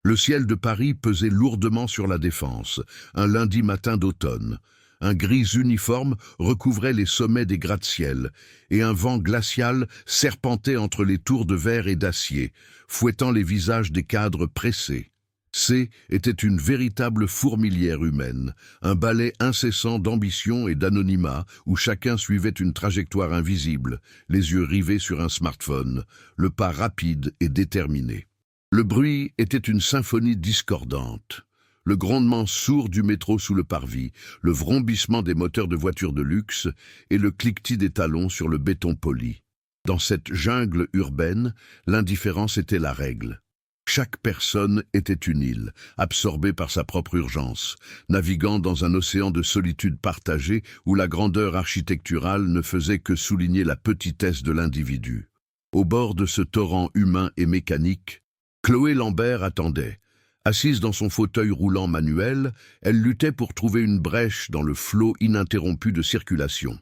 Le ciel de Paris pesait lourdement sur la Défense, un lundi matin d'automne. Un gris uniforme recouvrait les sommets des gratte-ciel, et un vent glacial serpentait entre les tours de verre et d'acier, fouettant les visages des cadres pressés. C était une véritable fourmilière humaine, un ballet incessant d'ambition et d'anonymat où chacun suivait une trajectoire invisible, les yeux rivés sur un smartphone, le pas rapide et déterminé. Le bruit était une symphonie discordante. Le grondement sourd du métro sous le parvis, le vrombissement des moteurs de voitures de luxe et le cliquetis des talons sur le béton poli. Dans cette jungle urbaine, l'indifférence était la règle. Chaque personne était une île, absorbée par sa propre urgence, naviguant dans un océan de solitude partagée où la grandeur architecturale ne faisait que souligner la petitesse de l'individu. Au bord de ce torrent humain et mécanique, Chloé Lambert attendait. Assise dans son fauteuil roulant manuel, elle luttait pour trouver une brèche dans le flot ininterrompu de circulation.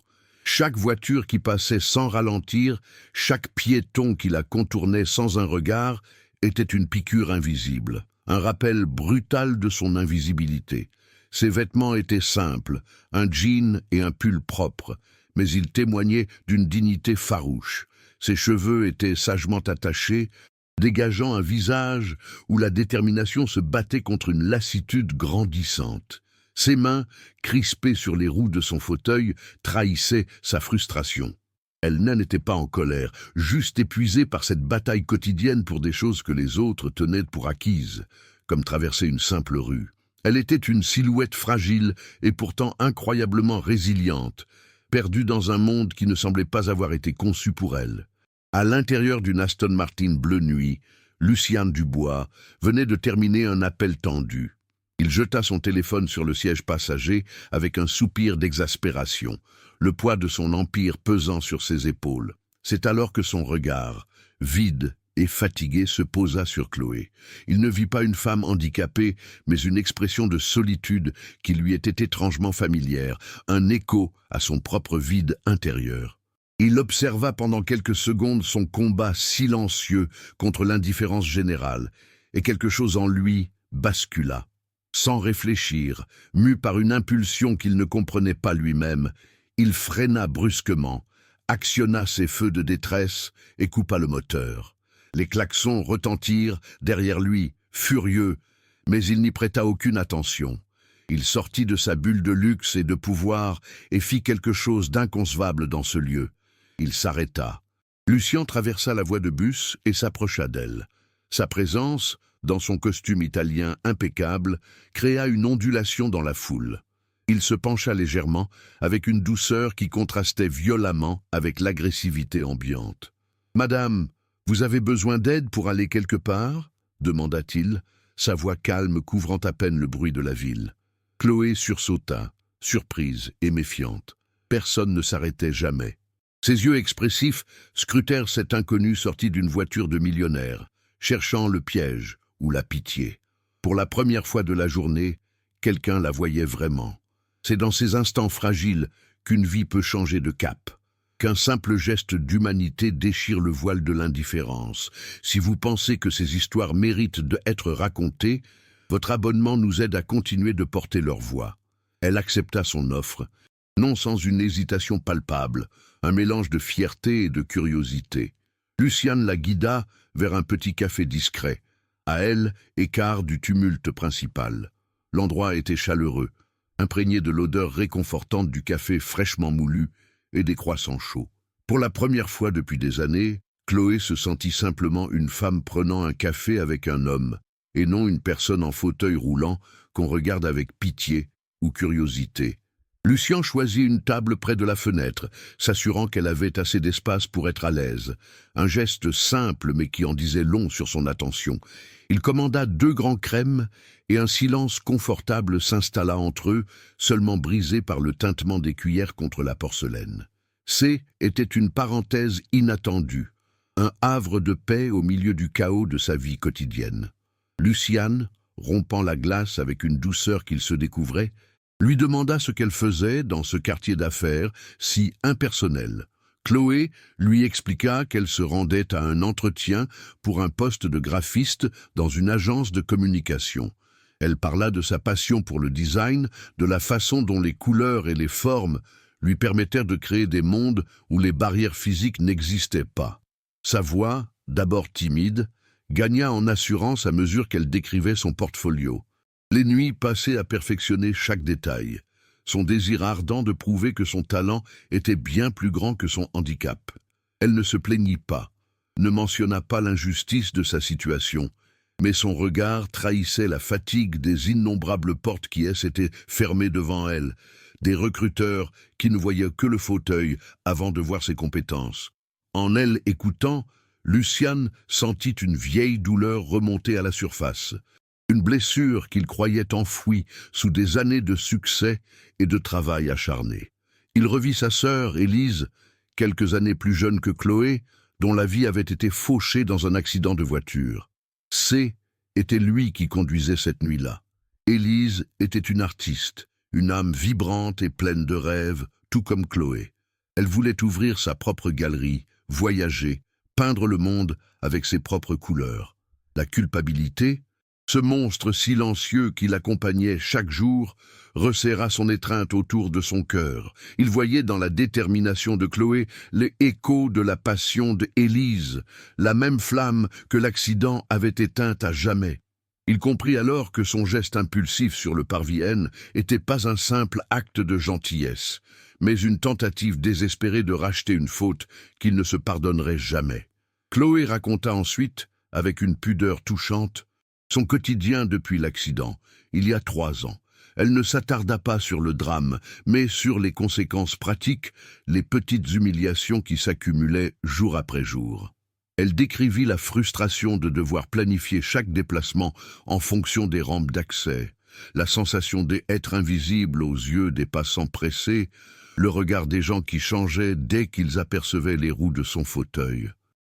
Chaque voiture qui passait sans ralentir, chaque piéton qui la contournait sans un regard, était une piqûre invisible, un rappel brutal de son invisibilité. Ses vêtements étaient simples, un jean et un pull propre, mais ils témoignaient d'une dignité farouche. Ses cheveux étaient sagement attachés, dégageant un visage où la détermination se battait contre une lassitude grandissante. Ses mains, crispées sur les roues de son fauteuil, trahissaient sa frustration. Elle n'était pas en colère, juste épuisée par cette bataille quotidienne pour des choses que les autres tenaient pour acquises, comme traverser une simple rue. Elle était une silhouette fragile et pourtant incroyablement résiliente, perdue dans un monde qui ne semblait pas avoir été conçu pour elle. À l'intérieur d'une Aston Martin bleu nuit, Lucien Dubois venait de terminer un appel tendu. Il jeta son téléphone sur le siège passager avec un soupir d'exaspération, le poids de son empire pesant sur ses épaules. C'est alors que son regard, vide et fatigué, se posa sur Chloé. Il ne vit pas une femme handicapée, mais une expression de solitude qui lui était étrangement familière, un écho à son propre vide intérieur. Il observa pendant quelques secondes son combat silencieux contre l'indifférence générale, et quelque chose en lui bascula. Sans réfléchir, mu par une impulsion qu'il ne comprenait pas lui-même, il freina brusquement, actionna ses feux de détresse et coupa le moteur. Les klaxons retentirent derrière lui, furieux, mais il n'y prêta aucune attention. Il sortit de sa bulle de luxe et de pouvoir et fit quelque chose d'inconcevable dans ce lieu. Il s'arrêta. Lucien traversa la voie de bus et s'approcha d'elle. Sa présence, dans son costume italien impeccable, créa une ondulation dans la foule. Il se pencha légèrement, avec une douceur qui contrastait violemment avec l'agressivité ambiante. « Madame, vous avez besoin d'aide pour aller quelque part ?» demanda-t-il, sa voix calme couvrant à peine le bruit de la ville. Chloé sursauta, surprise et méfiante. Personne ne s'arrêtait jamais. Ses yeux expressifs scrutèrent cet inconnu sorti d'une voiture de millionnaire, cherchant le piège ou la pitié. Pour la première fois de la journée, quelqu'un la voyait vraiment. C'est dans ces instants fragiles qu'une vie peut changer de cap, qu'un simple geste d'humanité déchire le voile de l'indifférence. Si vous pensez que ces histoires méritent d'être racontées, votre abonnement nous aide à continuer de porter leur voix. Elle accepta son offre, non sans une hésitation palpable, un mélange de fierté et de curiosité. Lucien la guida vers un petit café discret, à elle, écart du tumulte principal. L'endroit était chaleureux, imprégné de l'odeur réconfortante du café fraîchement moulu et des croissants chauds. Pour la première fois depuis des années, Chloé se sentit simplement une femme prenant un café avec un homme, et non une personne en fauteuil roulant qu'on regarde avec pitié ou curiosité. Lucien choisit une table près de la fenêtre, s'assurant qu'elle avait assez d'espace pour être à l'aise. Un geste simple mais qui en disait long sur son attention. Il commanda 2 grands crèmes et un silence confortable s'installa entre eux, seulement brisé par le tintement des cuillères contre la porcelaine. C était une parenthèse inattendue, un havre de paix au milieu du chaos de sa vie quotidienne. Luciane, rompant la glace avec une douceur qu'il se découvrait, lui demanda ce qu'elle faisait dans ce quartier d'affaires si impersonnel, Chloé lui expliqua qu'elle se rendait à un entretien pour un poste de graphiste dans une agence de communication. Elle parla de sa passion pour le design, de la façon dont les couleurs et les formes lui permettèrent de créer des mondes où les barrières physiques n'existaient pas. Sa voix, d'abord timide, gagna en assurance à mesure qu'elle décrivait son portfolio. Les nuits passées à perfectionner chaque détail. Son désir ardent de prouver que son talent était bien plus grand que son handicap. Elle ne se plaignit pas, ne mentionna pas l'injustice de sa situation, mais son regard trahissait la fatigue des innombrables portes qui s'étaient fermées devant elle, des recruteurs qui ne voyaient que le fauteuil avant de voir ses compétences. En elle écoutant, Lucian sentit une vieille douleur remonter à la surface. Une blessure qu'il croyait enfouie sous des années de succès et de travail acharné. Il revit sa sœur, Élise, quelques années plus jeune que Chloé, dont la vie avait été fauchée dans un accident de voiture. Était lui qui conduisait cette nuit-là. Élise était une artiste, une âme vibrante et pleine de rêves, tout comme Chloé. Elle voulait ouvrir sa propre galerie, voyager, peindre le monde avec ses propres couleurs. La culpabilité, ce monstre silencieux qui l'accompagnait chaque jour, resserra son étreinte autour de son cœur. Il voyait dans la détermination de Chloé les échos de la passion d'Élise, la même flamme que l'accident avait éteinte à jamais. Il comprit alors que son geste impulsif sur le parvis N n'était pas un simple acte de gentillesse, mais une tentative désespérée de racheter une faute qu'il ne se pardonnerait jamais. Chloé raconta ensuite, avec une pudeur touchante, son quotidien depuis l'accident, il y a 3 ans. Elle ne s'attarda pas sur le drame, mais sur les conséquences pratiques, les petites humiliations qui s'accumulaient jour après jour. Elle décrivit la frustration de devoir planifier chaque déplacement en fonction des rampes d'accès, la sensation d'être invisible aux yeux des passants pressés, le regard des gens qui changeaient dès qu'ils apercevaient les roues de son fauteuil.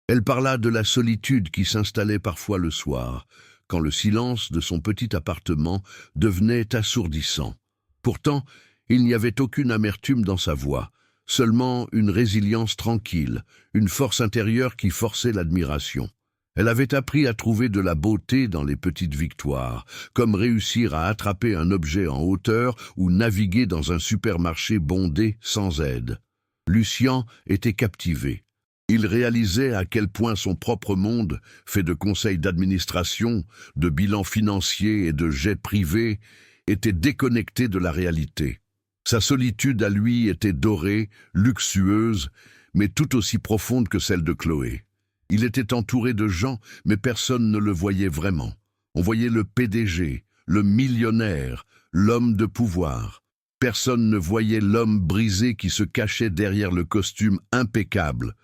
Elle parla de la solitude qui s'installait parfois le soir, quand le silence de son petit appartement devenait assourdissant. Pourtant, il n'y avait aucune amertume dans sa voix, seulement une résilience tranquille, une force intérieure qui forçait l'admiration. Elle avait appris à trouver de la beauté dans les petites victoires, comme réussir à attraper un objet en hauteur ou naviguer dans un supermarché bondé sans aide. Lucian était captivé. Il réalisait à quel point son propre monde, fait de conseils d'administration, de bilans financiers et de jets privés, était déconnecté de la réalité. Sa solitude à lui était dorée, luxueuse, mais tout aussi profonde que celle de Chloé. Il était entouré de gens, mais personne ne le voyait vraiment. On voyait le PDG, le millionnaire, l'homme de pouvoir. Personne ne voyait l'homme brisé qui se cachait derrière le costume impeccable.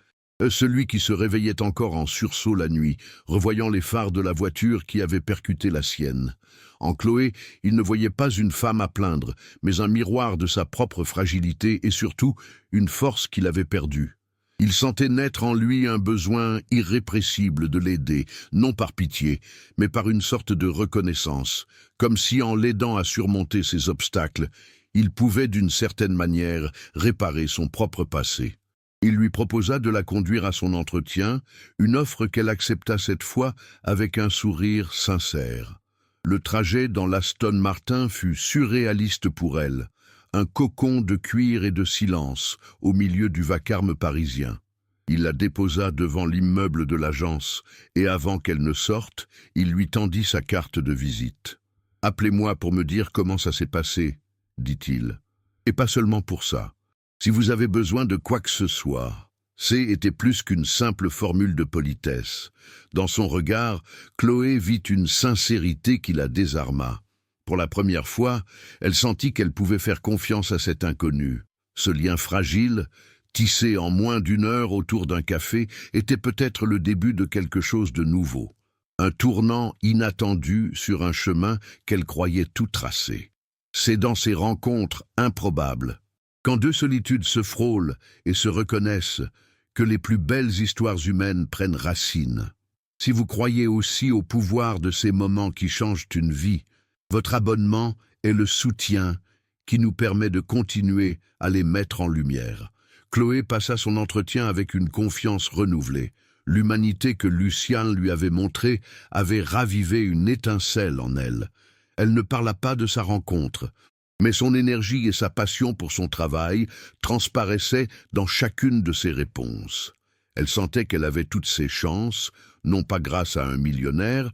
Celui qui se réveillait encore en sursaut la nuit, revoyant les phares de la voiture qui avait percuté la sienne. En Chloé, il ne voyait pas une femme à plaindre, mais un miroir de sa propre fragilité et surtout une force qu'il avait perdue. Il sentait naître en lui un besoin irrépressible de l'aider, non par pitié, mais par une sorte de reconnaissance, comme si en l'aidant à surmonter ses obstacles, il pouvait d'une certaine manière réparer son propre passé. Il lui proposa de la conduire à son entretien, une offre qu'elle accepta cette fois avec un sourire sincère. Le trajet dans l'Aston Martin fut surréaliste pour elle, un cocon de cuir et de silence au milieu du vacarme parisien. Il la déposa devant l'immeuble de l'agence et avant qu'elle ne sorte, il lui tendit sa carte de visite. « Appelez-moi pour me dire comment ça s'est passé », dit-il. « Et pas seulement pour ça. Si vous avez besoin de quoi que ce soit. » Était plus qu'une simple formule de politesse. Dans son regard, Chloé vit une sincérité qui la désarma. Pour la première fois, elle sentit qu'elle pouvait faire confiance à cet inconnu. Ce lien fragile, tissé en moins d'1 heure autour d'un café, était peut-être le début de quelque chose de nouveau. Un tournant inattendu sur un chemin qu'elle croyait tout tracé. C'est dans ces rencontres improbables, quand 2 solitudes se frôlent et se reconnaissent, que les plus belles histoires humaines prennent racine. Si vous croyez aussi au pouvoir de ces moments qui changent une vie, votre abonnement est le soutien qui nous permet de continuer à les mettre en lumière. Chloé passa son entretien avec une confiance renouvelée. L'humanité que Lucian lui avait montrée avait ravivé une étincelle en elle. Elle ne parla pas de sa rencontre, mais son énergie et sa passion pour son travail transparaissaient dans chacune de ses réponses. Elle sentait qu'elle avait toutes ses chances, non pas grâce à un millionnaire,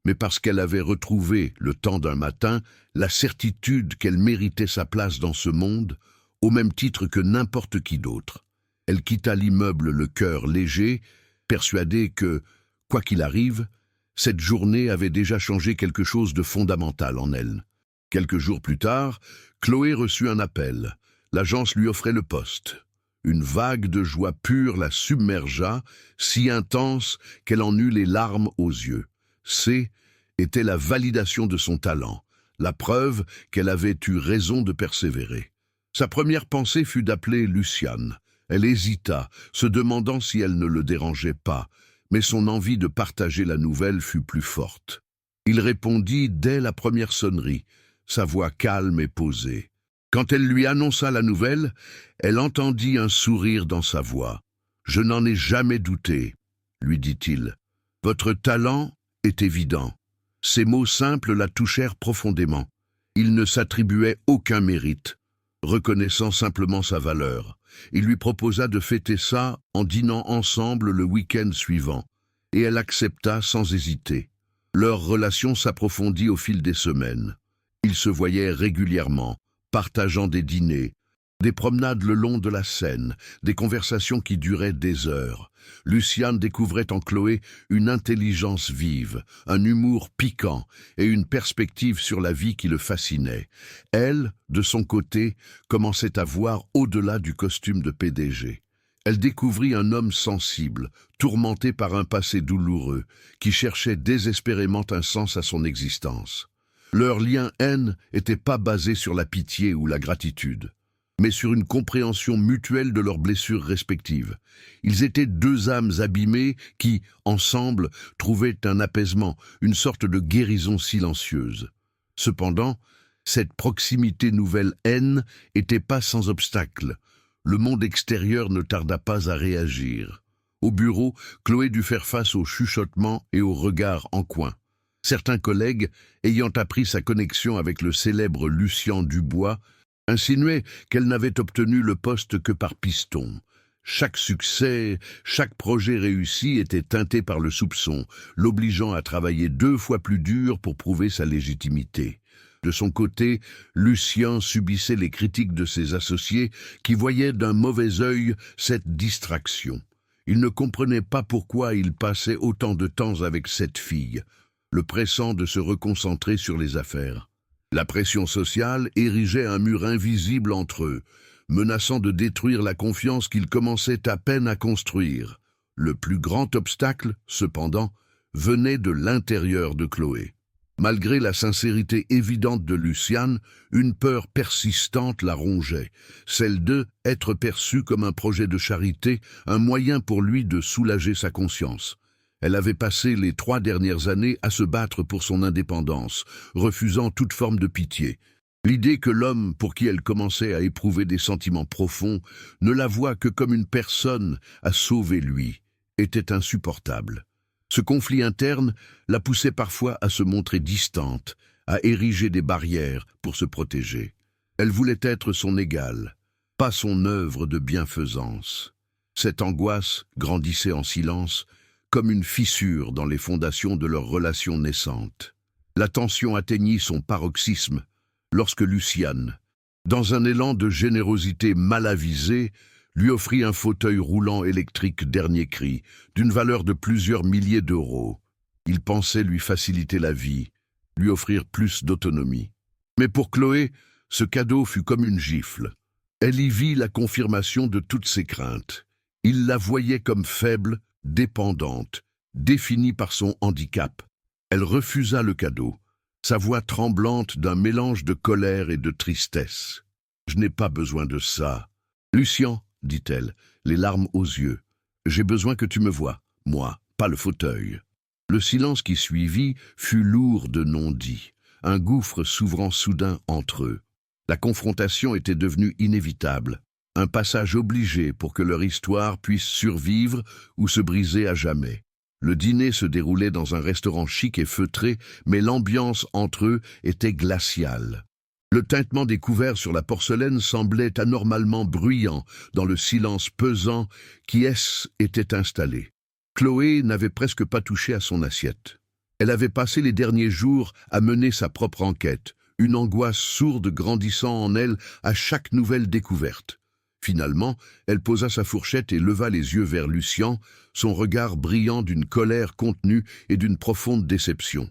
mais parce qu'elle avait retrouvé, le temps d'un matin, la certitude qu'elle méritait sa place dans ce monde, au même titre que n'importe qui d'autre. Elle quitta l'immeuble le cœur léger, persuadée que, quoi qu'il arrive, cette journée avait déjà changé quelque chose de fondamental en elle. Quelques jours plus tard, Chloé reçut un appel. L'agence lui offrait le poste. Une vague de joie pure la submergea, si intense qu'elle en eut les larmes aux yeux. Était la validation de son talent, la preuve qu'elle avait eu raison de persévérer. Sa première pensée fut d'appeler Lucian. Elle hésita, se demandant si elle ne le dérangeait pas, mais son envie de partager la nouvelle fut plus forte. Il répondit dès la première sonnerie, sa voix calme et posée. Quand elle lui annonça la nouvelle, elle entendit un sourire dans sa voix. « Je n'en ai jamais douté, » lui dit-il. « Votre talent est évident. » Ces mots simples la touchèrent profondément. Il ne s'attribuait aucun mérite, reconnaissant simplement sa valeur. Il lui proposa de fêter ça en dînant ensemble le week-end suivant, et elle accepta sans hésiter. Leur relation s'approfondit au fil des semaines. Ils se voyaient régulièrement, partageant des dîners, des promenades le long de la Seine, des conversations qui duraient des heures. Lucian découvrait en Chloé une intelligence vive, un humour piquant et une perspective sur la vie qui le fascinait. Elle, de son côté, commençait à voir au-delà du costume de PDG. Elle découvrit un homme sensible, tourmenté par un passé douloureux, qui cherchait désespérément un sens à son existence. Leur lien-haine n'était pas basé sur la pitié ou la gratitude, mais sur une compréhension mutuelle de leurs blessures respectives. Ils étaient deux âmes abîmées qui, ensemble, trouvaient un apaisement, une sorte de guérison silencieuse. Cependant, cette proximité nouvelle haine n'était pas sans obstacle. Le monde extérieur ne tarda pas à réagir. Au bureau, Chloé dut faire face aux chuchotements et aux regards en coin. Certains collègues, ayant appris sa connexion avec le célèbre Lucien Dubois, insinuaient qu'elle n'avait obtenu le poste que par piston. Chaque succès, chaque projet réussi était teinté par le soupçon, l'obligeant à travailler 2 fois plus dur pour prouver sa légitimité. De son côté, Lucien subissait les critiques de ses associés qui voyaient d'un mauvais œil cette distraction. Il ne comprenait pas pourquoi il passait autant de temps avec cette fille, le pressant de se reconcentrer sur les affaires. La pression sociale érigeait un mur invisible entre eux, menaçant de détruire la confiance qu'ils commençaient à peine à construire. Le plus grand obstacle, cependant, venait de l'intérieur de Chloé. Malgré la sincérité évidente de Lucian, une peur persistante la rongeait, celle de être perçue comme un projet de charité, un moyen pour lui de soulager sa conscience. Elle avait passé les 3 dernières années à se battre pour son indépendance, refusant toute forme de pitié. L'idée que l'homme pour qui elle commençait à éprouver des sentiments profonds ne la voit que comme une personne à sauver lui, était insupportable. Ce conflit interne la poussait parfois à se montrer distante, à ériger des barrières pour se protéger. Elle voulait être son égale, pas son œuvre de bienfaisance. Cette angoisse grandissait en silence, comme une fissure dans les fondations de leur relation naissante. La tension atteignit son paroxysme lorsque Lucian, dans un élan de générosité mal avisée, lui offrit un fauteuil roulant électrique dernier cri, d'une valeur de plusieurs milliers d'euros. Il pensait lui faciliter la vie, lui offrir plus d'autonomie. Mais pour Chloé, ce cadeau fut comme une gifle. Elle y vit la confirmation de toutes ses craintes. Il la voyait comme faible, dépendante, définie par son handicap. Elle refusa le cadeau, sa voix tremblante d'un mélange de colère et de tristesse. « Je n'ai pas besoin de ça. »« Lucien, » dit-elle, les larmes aux yeux, « j'ai besoin que tu me voies, moi, pas le fauteuil. » Le silence qui suivit fut lourd de non-dits, un gouffre s'ouvrant soudain entre eux. La confrontation était devenue inévitable. Un passage obligé pour que leur histoire puisse survivre ou se briser à jamais. Le dîner se déroulait dans un restaurant chic et feutré, mais l'ambiance entre eux était glaciale. Le tintement des couverts sur la porcelaine semblait anormalement bruyant dans le silence pesant qui était installé. Chloé n'avait presque pas touché à son assiette. Elle avait passé les derniers jours à mener sa propre enquête, une angoisse sourde grandissant en elle à chaque nouvelle découverte. Finalement, elle posa sa fourchette et leva les yeux vers Lucien, son regard brillant d'une colère contenue et d'une profonde déception.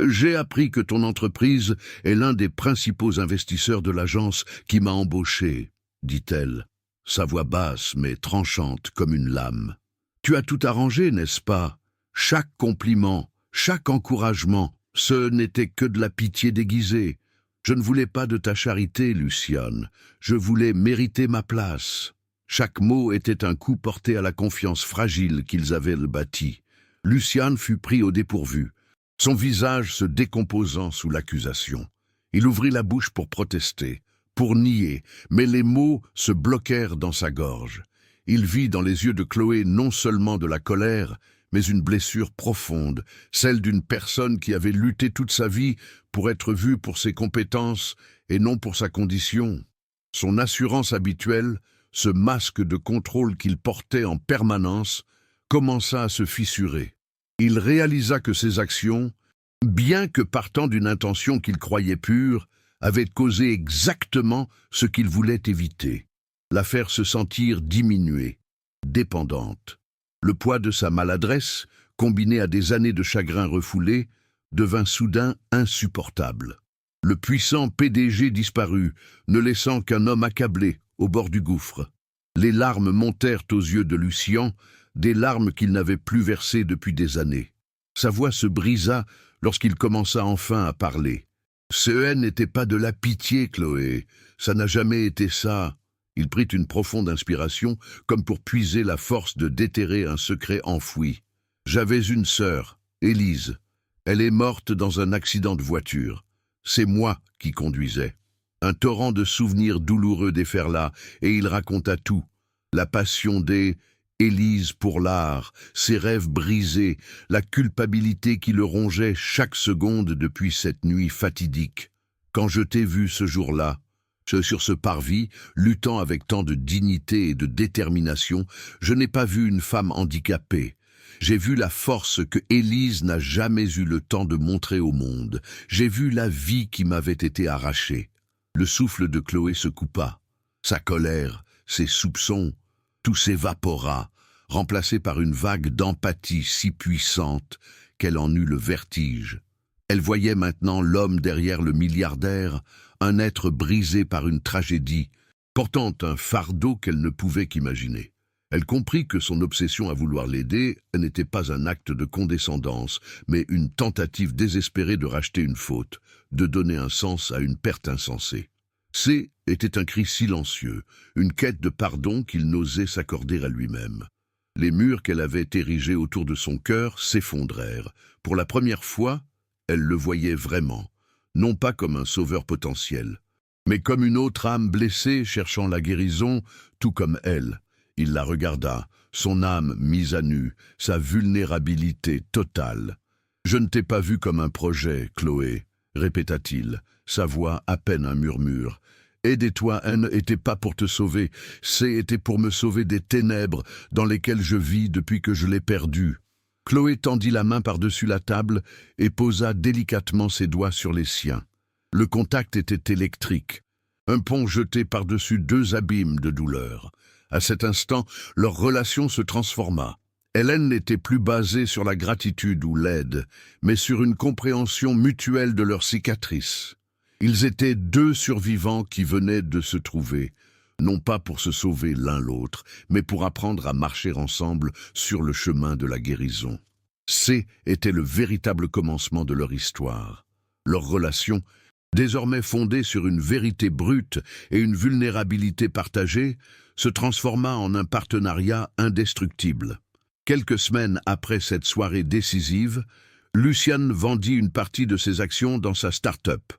« J'ai appris que ton entreprise est l'un des principaux investisseurs de l'agence qui m'a embauché, dit-elle, sa voix basse mais tranchante comme une lame. Tu as tout arrangé, n'est-ce pas? Chaque compliment, chaque encouragement, ce n'était que de la pitié déguisée. Je ne voulais pas de ta charité, Luciane. Je voulais mériter ma place. » Chaque mot était un coup porté à la confiance fragile qu'ils avaient bâtie. Luciane fut pris au dépourvu, son visage se décomposant sous l'accusation. Il ouvrit la bouche pour protester, pour nier, mais les mots se bloquèrent dans sa gorge. Il vit dans les yeux de Chloé non seulement de la colère, mais une blessure profonde, celle d'une personne qui avait lutté toute sa vie pour être vue pour ses compétences et non pour sa condition. Son assurance habituelle, ce masque de contrôle qu'il portait en permanence, commença à se fissurer. Il réalisa que ses actions, bien que partant d'une intention qu'il croyait pure, avaient causé exactement ce qu'il voulait éviter. La faire se sentir diminuée, dépendante. Le poids de sa maladresse, combiné à des années de chagrin refoulé, devint soudain insupportable. Le puissant PDG disparut, ne laissant qu'un homme accablé au bord du gouffre. Les larmes montèrent aux yeux de Lucien, des larmes qu'il n'avait plus versées depuis des années. Sa voix se brisa lorsqu'il commença enfin à parler. « Ce n'était pas de la pitié, Chloé, ça n'a jamais été ça. » Il prit une profonde inspiration, comme pour puiser la force de déterrer un secret enfoui. « J'avais une sœur, Élise. Elle est morte dans un accident de voiture. C'est moi qui conduisais. » Un torrent de souvenirs douloureux déferla, et il raconta tout. La passion Élise pour l'art, ses rêves brisés, la culpabilité qui le rongeait chaque seconde depuis cette nuit fatidique. Quand je t'ai vu ce jour-là, sur ce parvis, luttant avec tant de dignité et de détermination, je n'ai pas vu une femme handicapée. J'ai vu la force que Élise n'a jamais eu le temps de montrer au monde. J'ai vu la vie qui m'avait été arrachée. Le souffle de Chloé se coupa. Sa colère, ses soupçons, tout s'évapora, remplacé par une vague d'empathie si puissante qu'elle en eut le vertige. Elle voyait maintenant l'homme derrière le milliardaire, un être brisé par une tragédie, portant un fardeau qu'elle ne pouvait qu'imaginer. Elle comprit que son obsession à vouloir l'aider n'était pas un acte de condescendance, mais une tentative désespérée de racheter une faute, de donner un sens à une perte insensée. C était un cri silencieux, une quête de pardon qu'il n'osait s'accorder à lui-même. Les murs qu'elle avait érigés autour de son cœur s'effondrèrent. Pour la première fois, elle le voyait vraiment, non pas comme un sauveur potentiel, mais comme une autre âme blessée cherchant la guérison, tout comme elle. Il la regarda, son âme mise à nu, sa vulnérabilité totale. « Je ne t'ai pas vu comme un projet, Chloé, » répéta-t-il, sa voix à peine un murmure. « Aide-toi n'était pas pour te sauver, c'était pour me sauver des ténèbres dans lesquelles je vis depuis que je l'ai perdu. » Chloé tendit la main par-dessus la table et posa délicatement ses doigts sur les siens. Le contact était électrique, un pont jeté par-dessus deux abîmes de douleur. À cet instant, leur relation se transforma. Hélène n'était plus basée sur la gratitude ou l'aide, mais sur une compréhension mutuelle de leurs cicatrices. Ils étaient deux survivants qui venaient de se trouver, non pas pour se sauver l'un l'autre, mais pour apprendre à marcher ensemble sur le chemin de la guérison. C était le véritable commencement de leur histoire. Leur relation, désormais fondée sur une vérité brute et une vulnérabilité partagée, se transforma en un partenariat indestructible. Quelques semaines après cette soirée décisive, Luciane vendit une partie de ses actions dans sa start-up,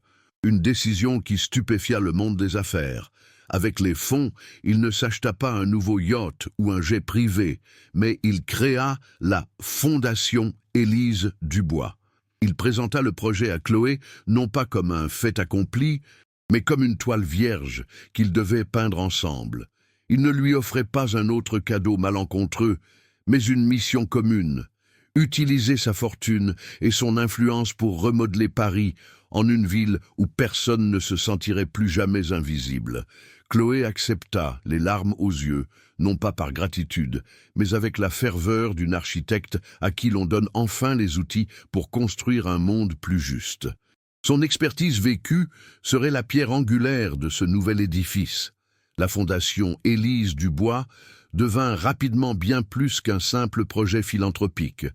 une décision qui stupéfia le monde des affaires. Avec les fonds, il ne s'acheta pas un nouveau yacht ou un jet privé, mais il créa la Fondation Élise Dubois. Il présenta le projet à Chloé non pas comme un fait accompli, mais comme une toile vierge qu'ils devaient peindre ensemble. Il ne lui offrait pas un autre cadeau malencontreux, mais une mission commune: utiliser sa fortune et son influence pour remodeler Paris en une ville où personne ne se sentirait plus jamais invisible. Chloé accepta, les larmes aux yeux, non pas par gratitude, mais avec la ferveur d'une architecte à qui l'on donne enfin les outils pour construire un monde plus juste. Son expertise vécue serait la pierre angulaire de ce nouvel édifice. La fondation Élise Dubois devint rapidement bien plus qu'un simple projet philanthropique.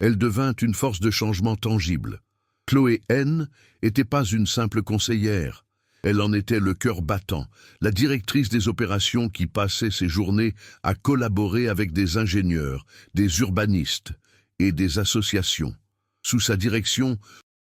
Elle devint une force de changement tangible. Chloé N n'était pas une simple conseillère. Elle en était le cœur battant, la directrice des opérations qui passait ses journées à collaborer avec des ingénieurs, des urbanistes et des associations. Sous sa direction,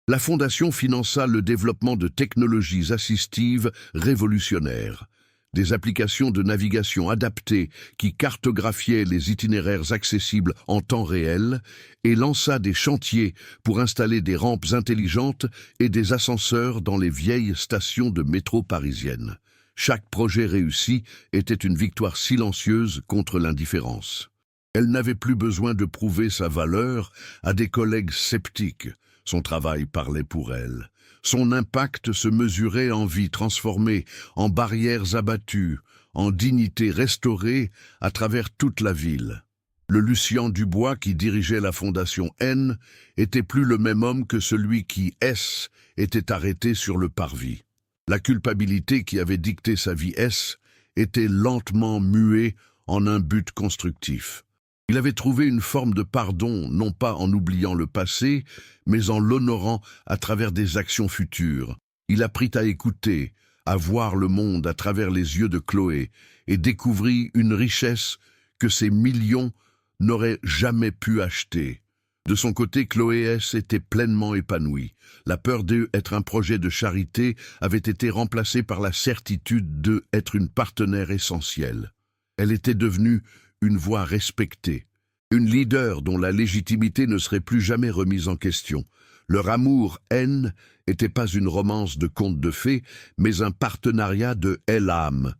la Fondation finança le développement de technologies assistives révolutionnaires, des applications de navigation adaptées qui cartographiaient les itinéraires accessibles en temps réel et lança des chantiers pour installer des rampes intelligentes et des ascenseurs dans les vieilles stations de métro parisiennes. Chaque projet réussi était une victoire silencieuse contre l'indifférence. Elle n'avait plus besoin de prouver sa valeur à des collègues sceptiques. Son travail parlait pour elle. Son impact se mesurait en vies transformées, en barrières abattues, en dignité restaurée à travers toute la ville. Le Lucien Dubois qui dirigeait la Fondation N était plus le même homme que celui qui, S, était arrêté sur le parvis. La culpabilité qui avait dicté sa vie, S, était lentement muée en un but constructif. Il avait trouvé une forme de pardon, non pas en oubliant le passé, mais en l'honorant à travers des actions futures. Il apprit à écouter, à voir le monde à travers les yeux de Chloé, et découvrit une richesse que ses millions n'auraient jamais pu acheter. De son côté, Chloé S était pleinement épanouie. La peur d'être un projet de charité avait été remplacée par la certitude d'être une partenaire essentielle. Elle était devenue une voix respectée, une leader dont la légitimité ne serait plus jamais remise en question. Leur amour, N, n'était pas une romance de conte de fées, mais un partenariat de âme,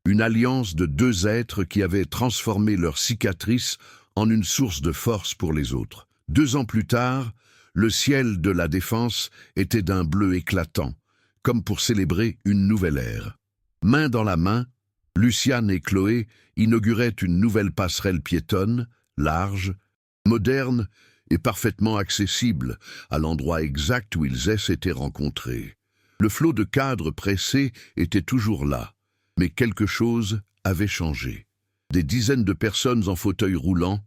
une alliance de deux êtres qui avaient transformé leur cicatrice en une source de force pour les autres. 2 ans plus tard, le ciel de la Défense était d'un bleu éclatant, comme pour célébrer une nouvelle ère. Main dans la main, Luciane et Chloé inauguraient une nouvelle passerelle piétonne, large, moderne et parfaitement accessible à l'endroit exact où ils s'étaient rencontrés. Le flot de cadres pressés était toujours là, mais quelque chose avait changé. Des dizaines de personnes en fauteuil roulant,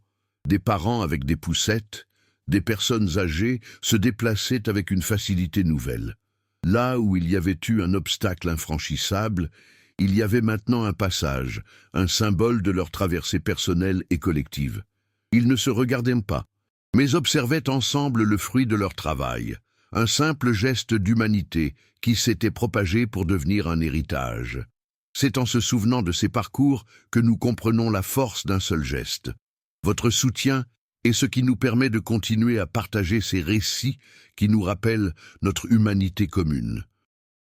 des parents avec des poussettes, des personnes âgées se déplaçaient avec une facilité nouvelle. Là où il y avait eu un obstacle infranchissable, il y avait maintenant un passage, un symbole de leur traversée personnelle et collective. Ils ne se regardaient pas, mais observaient ensemble le fruit de leur travail, un simple geste d'humanité qui s'était propagé pour devenir un héritage. C'est en se souvenant de ces parcours que nous comprenons la force d'un seul geste. Votre soutien est ce qui nous permet de continuer à partager ces récits qui nous rappellent notre humanité commune.